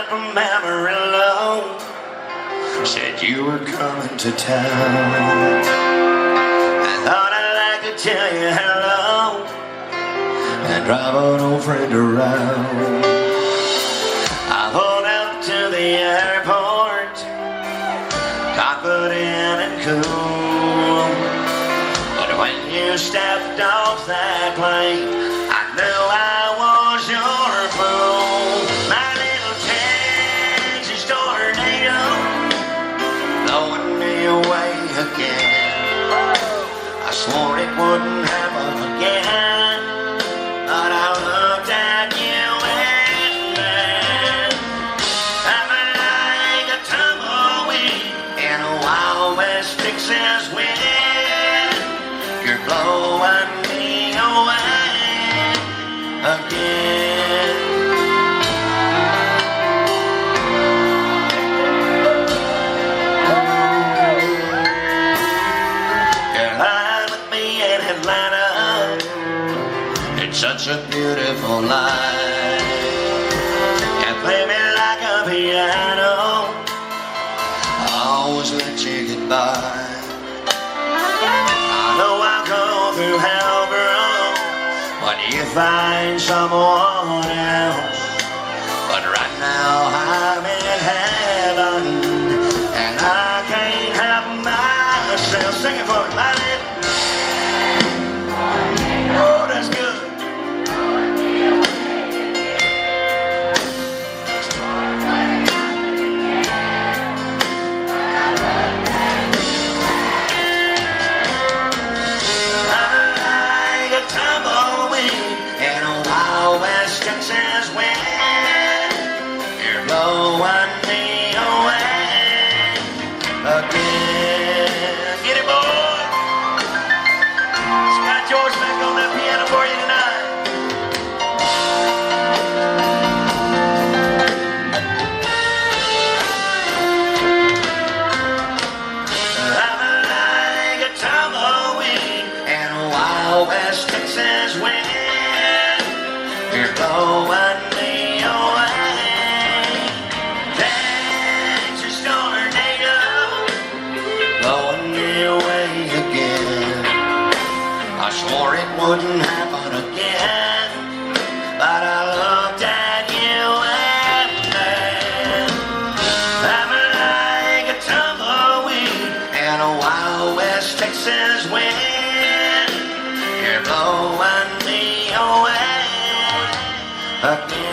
from memory lane. Said you were coming to town. I thought I'd like to tell you hello and drive an old friend around. I pulled up to the airport, confident and cool. But when you stepped off that plane, I knew I was your fool. My little Texas tornado blowing me away again. I swore it wouldn't happen again, but I looked at you and then I'm like a tumbleweed in a Wild West Texas wind. You're blowing me away again. You're lying with me in Atlanta. It's such a beautiful life. You play me like a piano, I always let you get by. I know I'll go through hell, girl, when you find someone else. But right now I'm in heaven, and I can't help myself. Sing it for me, my lady. Oh, that's good. Texas wind, you're blowing me away again. Get it, boy. Scott George back on that piano for you tonight. I'm like a tumbleweed in a Wild West Texas wind. You're blowing me away, Texas tornado, blowing me away again. I swore it wouldn't happen again, but I looked at you and then I'm like a tumbleweed in a Wild West Texas wind. You're blowing me away again.